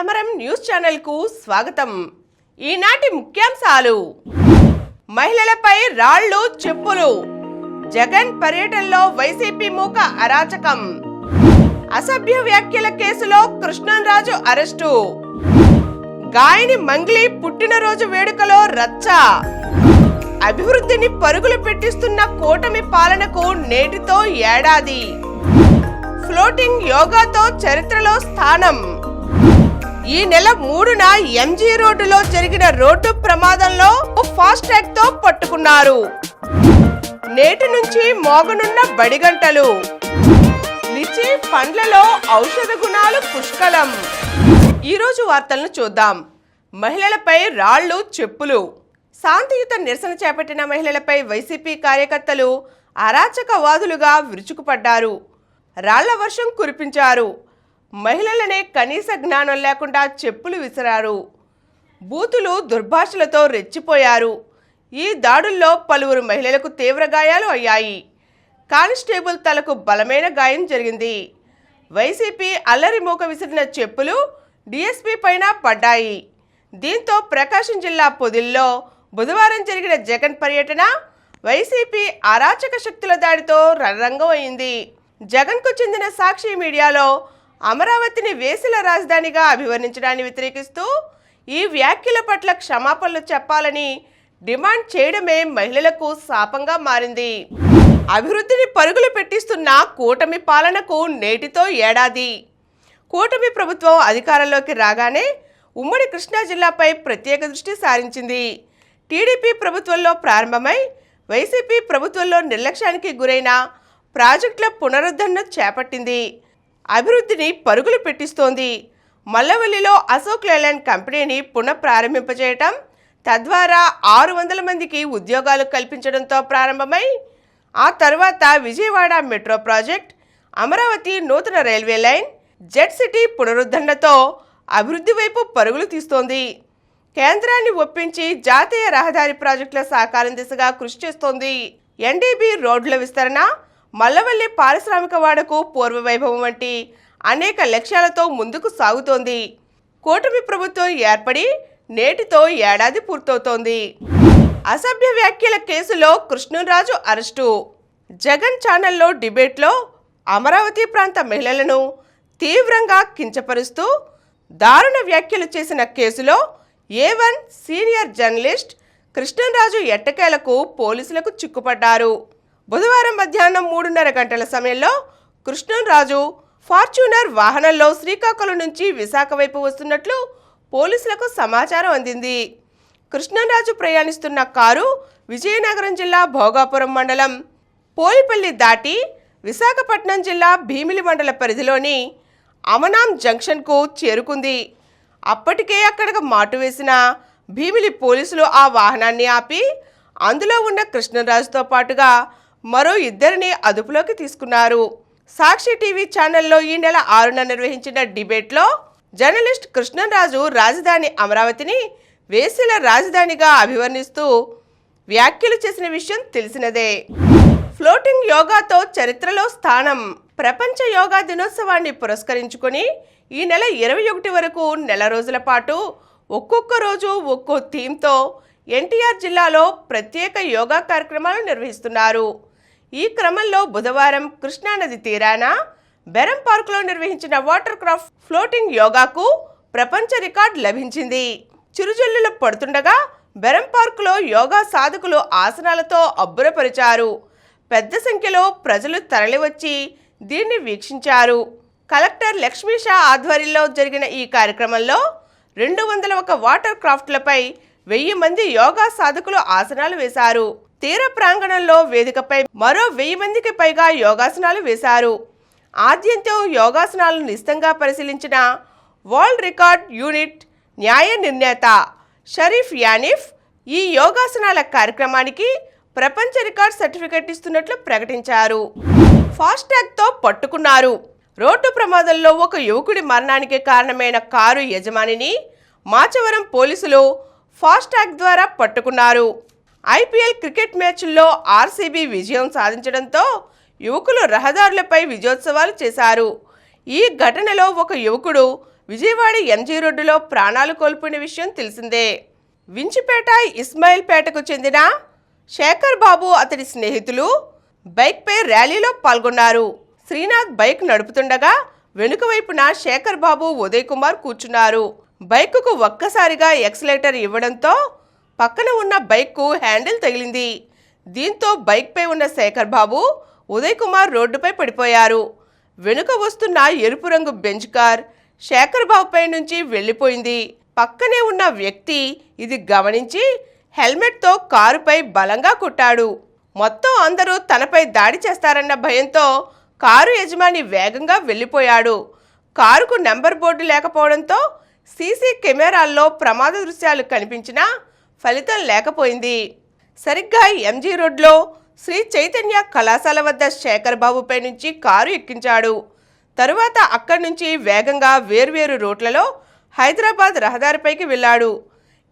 సమరం news channel కు స్వాగతం. ఈనాటి ముఖ్యాంశాలు: మహిళలపై రాళ్లు చెప్పులు, జగన్ పర్యటనలో వైసీపీ మూక అరాచకం, అసభ్య వ్యాఖ్యల కేసులో కృష్ణంరాజు అరెస్టు, గాయని మంగ్లీ పుట్టినరోజు వేడుకలో రచ్చ, అభివృద్ధిని పరుగులు పెట్టిస్తున్న కూటమి పాలనకు నేటితో ఏడాది, ఫ్లోటింగ్ యోగాతో చరిత్రలో స్థానం. ఈ నెల 3న ఎంజీ రోడ్డులో జరిగిన రోడ్డు ప్రమాదంలో ఫాస్ట్ ట్రాక్ తో పట్టుకున్నారు. నేటి నుంచి మోగనున్న బడిగంటలు, లిచి పండ్లలో ఔషధ గుణాలు పుష్కలం. ఈరోజు వార్తలను చూద్దాం. మహిళలపై రాళ్లు చెప్పులు. శాంతియుత నిరసన చేపట్టిన మహిళలపై వైసీపీ కార్యకర్తలు అరాచకవాదులుగా విరుచుకుపడ్డారు. రాళ్ల వర్షం కురిపించారు. మహిళలనే కనీస జ్ఞానం లేకుండా చెప్పులు విసిరారు. బూతులు దుర్భాషలతో రెచ్చిపోయారు. ఈ దాడుల్లో పలువురు మహిళలకు తీవ్ర గాయాలు అయ్యాయి. కానిస్టేబుల్ తలకు బలమైన గాయం జరిగింది. వైసీపీ అల్లరి మూక విసిరిన చెప్పులు డీఎస్పీ పైన పడ్డాయి. దీంతో ప్రకాశం జిల్లా పొదిల్లో బుధవారం జరిగిన జగన్ పర్యటన వైసీపీ అరాచక శక్తుల దాడితో రణరంగం అయింది. జగన్కు చెందిన సాక్షి మీడియాలో అమరావతిని వేసిల రాజధానిగా అభివర్ణించడాన్ని వ్యతిరేకిస్తూ ఈ వ్యాఖ్యల పట్ల క్షమాపణలు చెప్పాలని డిమాండ్ చేయడమే మహిళలకు శాపంగా మారింది. అభివృద్ధిని పరుగులు పెట్టిస్తున్న కూటమి పాలనకు నేటితో ఏడాది. కూటమి ప్రభుత్వం అధికారంలోకి రాగానే ఉమ్మడి కృష్ణా జిల్లాపై ప్రత్యేక దృష్టి సారించింది. టీడీపీ ప్రభుత్వంలో ప్రారంభమై వైసీపీ ప్రభుత్వంలో నిర్లక్ష్యానికి గురైన ప్రాజెక్టుల పునరుద్ధరణ చేపట్టింది. అభివృద్ధిని పరుగులు పెట్టిస్తోంది. మల్లవల్లిలో అశోక్ లేలాండ్ కంపెనీని పునఃప్రారంభింపజేయటం, తద్వారా 600 మందికి ఉద్యోగాలు కల్పించడంతో ప్రారంభమై ఆ తర్వాత విజయవాడ మెట్రో ప్రాజెక్ట్, అమరావతి నూతన రైల్వే లైన్, జెట్ సిటీ పునరుద్ధరణతో అభివృద్ధి వైపు పరుగులు తీస్తోంది. కేంద్రాన్ని ఒప్పించి జాతీయ రహదారి ప్రాజెక్టుల సాకారం దిశగా కృషి చేస్తోంది. ఎన్డీబీ రోడ్ల విస్తరణ, మల్లవల్లి పారిశ్రామిక వాడకు పూర్వ వైభవం వంటి అనేక లక్ష్యాలతో ముందుకు సాగుతోంది. కూటమి ప్రభుత్వం ఏర్పడి నేటితో ఏడాది పూర్తవుతోంది. అసభ్య వ్యాఖ్యల కేసులో కృష్ణంరాజు అరెస్టు. జగన్ ఛానల్లో డిబేట్లో అమరావతి ప్రాంత మహిళలను తీవ్రంగా కించపరుస్తూ దారుణ వ్యాఖ్యలు చేసిన కేసులో A1 సీనియర్ జర్నలిస్ట్ కృష్ణంరాజు ఎట్టకేలకు పోలీసులకు చిక్కుపడ్డారు. బుధవారం మధ్యాహ్నం 3:30 గంటల సమయంలో కృష్ణంరాజు ఫార్చ్యూనర్ వాహనంలో శ్రీకాకుళం నుంచి విశాఖ వైపు వస్తున్నట్లు పోలీసులకు సమాచారం అందింది. కృష్ణంరాజు ప్రయాణిస్తున్న కారు విజయనగరం జిల్లా భోగాపురం మండలం పోలిపల్లి దాటి విశాఖపట్నం జిల్లా భీమిలి మండల పరిధిలోని అమనాం జంక్షన్కు చేరుకుంది. అప్పటికే అక్కడికి మాటు వేసిన భీమిలి పోలీసులు ఆ వాహనాన్ని ఆపి అందులో ఉన్న కృష్ణంరాజుతో పాటుగా మరో 2 అదుపులోకి తీసుకున్నారు. సాక్షి టీవీ ఛానల్లో ఈ నెల 6న నిర్వహించిన డిబేట్లో జర్నలిస్ట్ కృష్ణంరాజు రాజధాని అమరావతిని వేసిల రాజధానిగా అభివర్ణిస్తూ వ్యాఖ్యలు చేసిన విషయం తెలిసినదే. ఫ్లోటింగ్ యోగాతో చరిత్రలో స్థానం. ప్రపంచ యోగా దినోత్సవాన్ని పురస్కరించుకొని ఈ నెల 21 వరకు నెల రోజుల పాటు ఒక్కొక్క రోజు ఒక్కో థీమ్తో ఎన్టీఆర్ జిల్లాలో ప్రత్యేక యోగా కార్యక్రమాలు నిర్వహిస్తున్నారు. ఈ క్రమంలో బుధవారం కృష్ణానది తీరాన బెరం పార్కులో నిర్వహించిన వాటర్ క్రాఫ్ట్ ఫ్లోటింగ్ యోగాకు ప్రపంచ రికార్డు లభించింది. చిరుజల్లులు పడుతుండగా బెరం పార్కులో యోగా సాధకులు ఆసనాలతో అబ్బురపరిచారు. పెద్ద సంఖ్యలో ప్రజలు తరలివచ్చి దీన్ని వీక్షించారు. కలెక్టర్ లక్ష్మీ షా ఆధ్వర్యంలో జరిగిన ఈ కార్యక్రమంలో 201 వాటర్ క్రాఫ్ట్లపై 1000 మంది యోగా సాధకులు ఆసనాలు వేశారు. తీర ప్రాంగణంలో వేదికపై మరో 1000 మందికి పైగా యోగాసనాలు వేశారు. ఆద్యంతం యోగాసనాలను నిశితంగా పరిశీలించిన వరల్డ్ రికార్డ్ యూనిట్ న్యాయ నిర్ణేత షరీఫ్ యానిఫ్ ఈ యోగాసనాల కార్యక్రమానికి ప్రపంచ రికార్డ్ సర్టిఫికెట్ ఇస్తున్నట్లు ప్రకటించారు. ఫాస్ట్ ట్రాక్తో పట్టుకున్నారు. రోడ్డు ప్రమాదంలో ఒక యువకుడి మరణానికి కారణమైన కారు యజమానిని మాచవరం పోలీసులు ఫాస్ట్ ట్రాక్ ద్వారా పట్టుకున్నారు. ఐపీఎల్ క్రికెట్ మ్యాచ్ల్లో ఆర్సీబీ విజయం సాధించడంతో యువకులు రహదారులపై విజయోత్సవాలు చేశారు. ఈ ఘటనలో ఒక యువకుడు విజయవాడ ఎంజీ రోడ్డులో ప్రాణాలు కోల్పోయిన విషయం తెలిసిందే. వించిపేట ఇస్మాయిల్పేటకు చెందిన శేఖర్ బాబు అతడి స్నేహితులు బైక్పై ర్యాలీలో పాల్గొన్నారు. శ్రీనాథ్ బైక్ నడుపుతుండగా వెనుక వైపున శేఖర్ బాబు, ఉదయ్ కుమార్ కూర్చున్నారు. బైకుకు ఒక్కసారిగా ఎక్సలేటర్ ఇవ్వడంతో పక్కన ఉన్న బైక్కు హ్యాండిల్ తగిలింది. దీంతో బైక్పై ఉన్న శేఖర్ బాబు, ఉదయ్ కుమార్ రోడ్డుపై పడిపోయారు. వెనుక వస్తున్న ఎరుపు రంగు బెంచ్ కార్ శేఖర్ బాబుపై నుంచి వెళ్లిపోయింది. పక్కనే ఉన్న వ్యక్తి ఇది గమనించి హెల్మెట్తో కారుపై బలంగా కొట్టాడు. మొత్తం అందరూ తనపై దాడి చేస్తారన్న భయంతో కారు యజమాని వేగంగా వెళ్లిపోయాడు. కారుకు నెంబర్ బోర్డు లేకపోవడంతో సీసీ కెమెరాల్లో ప్రమాద దృశ్యాలు కనిపించినా ఫలితం లేకపోయింది. సరిగ్గా ఎంజీ రోడ్లో శ్రీ చైతన్య కళాశాల వద్ద శేఖర్ బాబుపై నుంచి కారు ఎక్కించాడు. తరువాత అక్కడి నుంచి వేగంగా వేర్వేరు రూట్లలో హైదరాబాద్ రహదారిపైకి వెళ్ళాడు.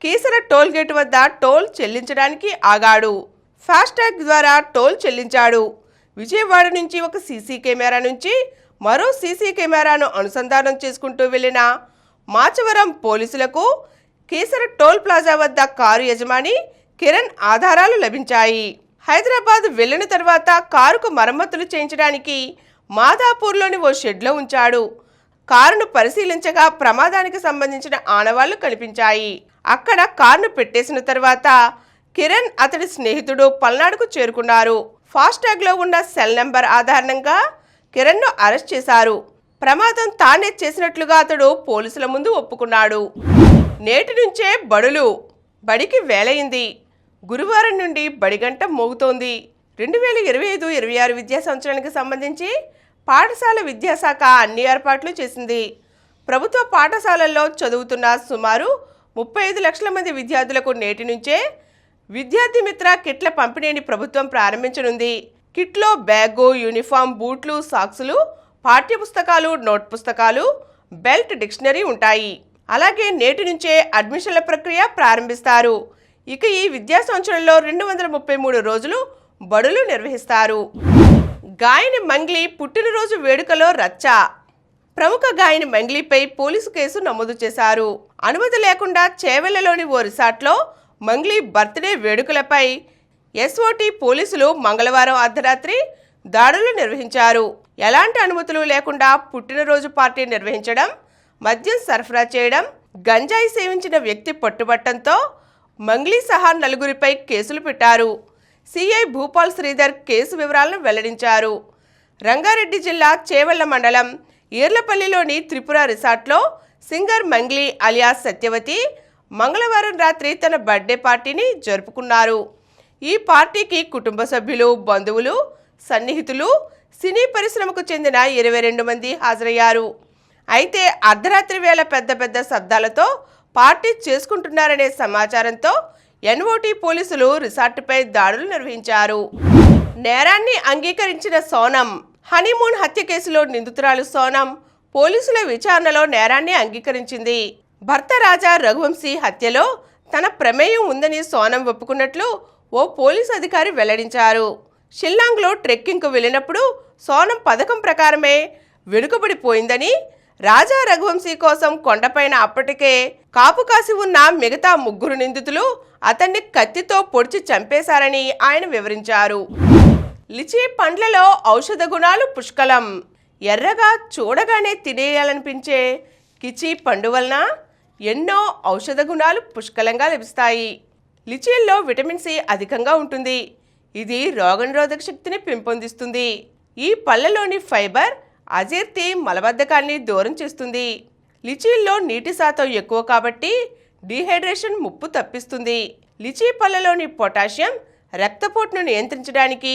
కీసర టోల్ గేట్ వద్ద టోల్ చెల్లించడానికి ఆగాడు. ఫాస్టాగ్ ద్వారా టోల్ చెల్లించాడు. విజయవాడ నుంచి ఒక సీసీ కెమెరా నుంచి మరో సీసీ కెమెరాను అనుసంధానం చేసుకుంటూ వెళ్లిన మాచవరం పోలీసులకు కీసర టోల్ ప్లాజా వద్ద కారు యజమాని కిరణ్ ఆధారాలు లభించాయి. హైదరాబాద్ వెళ్లిన తర్వాత కారుకు మరమ్మతులు చేయించడానికి మాదాపూర్లోని ఓ షెడ్లో ఉంచాడు. కారును పరిశీలించగా ప్రమాదానికి సంబంధించిన ఆనవాళ్లు కనిపించాయి. అక్కడ కారును పెట్టేసిన తర్వాత కిరణ్, అతడి స్నేహితుడు పల్నాడుకు చేరుకున్నారు. ఫాస్టాగ్లో ఉన్న సెల్ నెంబర్ ఆధారంగా కిరణ్ను అరెస్ట్ చేశారు. ప్రమాదం తానే చేసినట్లుగా అతడు పోలీసుల ముందు ఒప్పుకున్నాడు. నేటి నుంచే బడికి వేలైంది. గురువారం నుండి బడిగంట మోగుతోంది. 2025-26 విద్యా సంవత్సరానికి సంబంధించి పాఠశాల విద్యాశాఖ అన్ని ఏర్పాట్లు చేసింది. ప్రభుత్వ పాఠశాలల్లో చదువుతున్న సుమారు 35 లక్షల మంది విద్యార్థులకు నేటి నుంచే విద్యార్థి మిత్ర కిట్ల పంపిణీని ప్రభుత్వం ప్రారంభించనుంది. కిట్లో బ్యాగు, యూనిఫామ్, బూట్లు, సాక్సులు, పాఠ్యపుస్తకాలు, నోట్ పుస్తకాలు, బెల్ట్, డిక్షనరీ ఉంటాయి. అలాగే నేటి నుంచే అడ్మిషన్ల ప్రక్రియ ప్రారంభిస్తారు. ఇక ఈ విద్యా సంవత్సరంలో 233 రోజులు బడులు నిర్వహిస్తారు. గాయని మంగ్లీ పుట్టినరోజు వేడుకలో రచ్చ. ప్రముఖ గాయని మంగ్లీపై పోలీసు కేసు నమోదు చేశారు. అనుమతి లేకుండా చేవెళ్లలోని ఓ రిసార్ట్లో మంగ్లీ బర్త్డే వేడుకలపై ఎస్ఓటీ పోలీసులు మంగళవారం అర్ధరాత్రి దాడులు నిర్వహించారు. ఎలాంటి అనుమతులు లేకుండా పుట్టినరోజు పార్టీ నిర్వహించడం, మద్యం సరఫరా చేయడం, గంజాయి సేవించిన వ్యక్తి పట్టుబట్టడంతో మంగ్లీ సహా 4గురిపై కేసులు పెట్టారు. సిఐ భూపాల్ శ్రీధర్ కేసు వివరాలను వెల్లడించారు. రంగారెడ్డి జిల్లా చేవెళ్ల మండలం ఈర్లపల్లిలోని త్రిపుర రిసార్ట్లో సింగర్ మంగ్లీ అలియాస్ సత్యవతి మంగళవారం రాత్రి తన బర్త్డే పార్టీని జరుపుకున్నారు. ఈ పార్టీకి కుటుంబ సభ్యులు, బంధువులు, సన్నిహితులు, సినీ పరిశ్రమకు చెందిన 22 మంది హాజరయ్యారు. అయితే అర్ధరాత్రి వేళ పెద్ద శబ్దాలతో పార్టీ చేసుకుంటున్నారనే సమాచారంతో ఎన్ఓటీ పోలీసులు రిసార్టుపై దాడులు నిర్వహించారు. నేరాన్ని అంగీకరించిన సోనం. హనీమూన్ హత్య కేసులో నిందితురాలు సోనం పోలీసుల విచారణలో నేరాన్ని అంగీకరించింది. భర్త రాజా రఘువంశీ హత్యలో తన ప్రమేయం ఉందని సోనం ఒప్పుకున్నట్లు ఓ పోలీసు అధికారి వెల్లడించారు. షిల్లాంగ్లో ట్రెక్కింగ్కు వెళ్ళినప్పుడు సోనం పథకం ప్రకారమే వెనుకబడిపోయిందని, రాజా రఘువంశీ కోసం కొండపైన అప్పటికే కాపు కాసి ఉన్న మిగతా 3 నిందితులు అతన్ని కత్తితో పొడిచి చంపేశారని ఆయన వివరించారు. లిచీ పండ్లలో ఔషధ గుణాలు పుష్కలం. ఎర్రగా చూడగానే తినేయాలనిపించే కిచీ పండు వలన ఎన్నో ఔషధ గుణాలు పుష్కలంగా లభిస్తాయి. లిచీల్లో విటమిన్ సి అధికంగా ఉంటుంది. ఇది రోగనిరోధక శక్తిని పెంపొందిస్తుంది. ఈ పళ్ళలోని ఫైబర్ అజీర్తి, మలబద్ధకాన్ని దూరం చేస్తుంది. లిచీల్లో నీటి శాతం ఎక్కువ కాబట్టి డీహైడ్రేషన్ ముప్పు తప్పిస్తుంది. లిచీ పళ్ళలోని పొటాషియం రక్తపోటును నియంత్రించడానికి,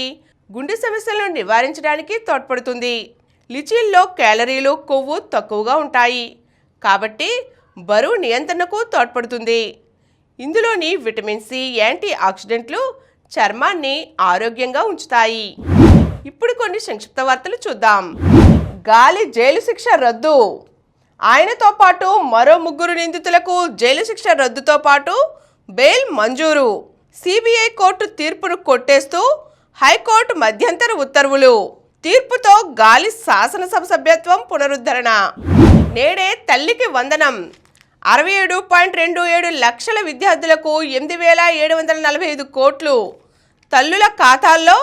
గుండె సమస్యలను నివారించడానికి తోడ్పడుతుంది. లిచీల్లో క్యాలరీలు, కొవ్వు తక్కువగా ఉంటాయి కాబట్టి బరువు నియంత్రణకు తోడ్పడుతుంది. ఇందులోని విటమిన్ సి, యాంటీ ఆక్సిడెంట్లు చర్మాన్ని ఆరోగ్యంగా ఉంచుతాయి. ఇప్పుడు కొన్ని సంక్షిప్త వార్తలు చూద్దాం. గాలి జైలు శిక్ష రద్దు. ఆయనతో పాటు మరో 3 నిందితులకు జైలు శిక్ష రద్దుతో పాటు బెయిల్ మంజూరు. సిబిఐ కోర్టు తీర్పును కొట్టేస్తూ హైకోర్టు మధ్యంతర ఉత్తర్వులు. తీర్పుతో గాలి శాసనసభ సభ్యత్వం పునరుద్ధరణ. నేడే తల్లికి వందనం. 67.27 లక్షల విద్యార్థులకు 8,745 కోట్లు. తల్లుల ఖాతాల్లో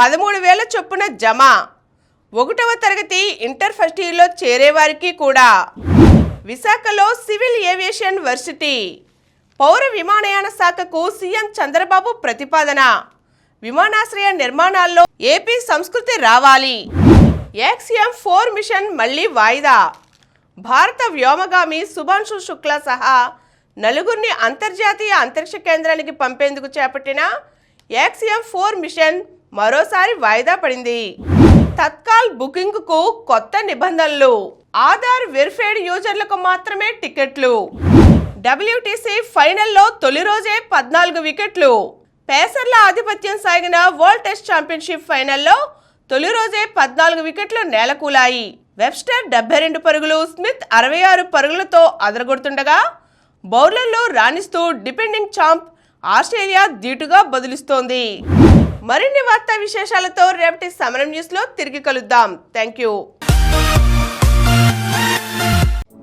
13,000 చొప్పున జమ. 1వ తరగతి ఇంటర్ ఫస్ట్ ఇయర్లో చేరేవారికి కూడా. విశాఖలో సివిల్ ఏవియేషన్ వర్సిటీ. పౌర విమానయాన శాఖకు సీఎం చంద్రబాబు ప్రతిపాదన. విమానాశ్రయ నిర్మాణాల్లో ఏపీ సంస్కృతి రావాలి. XM4 మిషన్ మళ్లీ వాయిదా. భారత వ్యోమగామి శుభాంశు శుక్లా సహా 4 అంతర్జాతీయ అంతరిక్ష కేంద్రానికి పంపేందుకు చేపట్టిన XM4 మిషన్ మరోసారి వాయిదా పడింది. తత్కాల్ బుకింగ్కు కొత్త నిబంధనలు. ఆధార్ వెరిఫైడ్ యూజర్లకు మాత్రమే టికెట్లు. WTC ఫైనల్లో తొలి రోజే 14 వికెట్లు. పేసర్ల ఆధిపత్యం సాగిన వరల్డ్ టెస్ట్ ఛాంపియన్షిప్ ఫైనల్లో తొలి రోజే 14 వికెట్లు నేలకూలాయి. వెబ్స్టర్ 72 పరుగులు, స్మిత్ 66 పరుగులతో అదరగొడుతుండగా బౌలర్లు రాణిస్తూ డిపెండింగ్ ఛాంప్ ఆస్ట్రేలియా ధీటుగా బదులిస్తోంది. మరిన్ని వార్తా విశేషాలతో రేపటి సమరం న్యూస్లో తిరిగి కలుద్దాం. Thank you.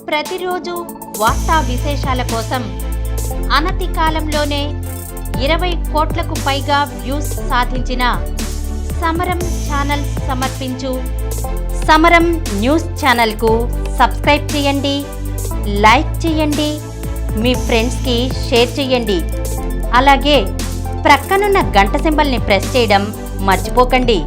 ప్రతిరోజు వార్తా విశేషాల కోసం అనతి కాలంలోనే 20 కోట్లకు పైగా వ్యూస్ సాధించిన సమరం ఛానల్ సమర్పించు సమరం న్యూస్ ఛానల్కు సబ్స్క్రైబ్ చేయండి, లైక్ చేయండి, మీ ఫ్రెండ్స్కి షేర్ చేయండి. అలాగే ప్రక్కనున్న గంట సింబల్ని ప్రెస్ చేయడం మర్చిపోకండి.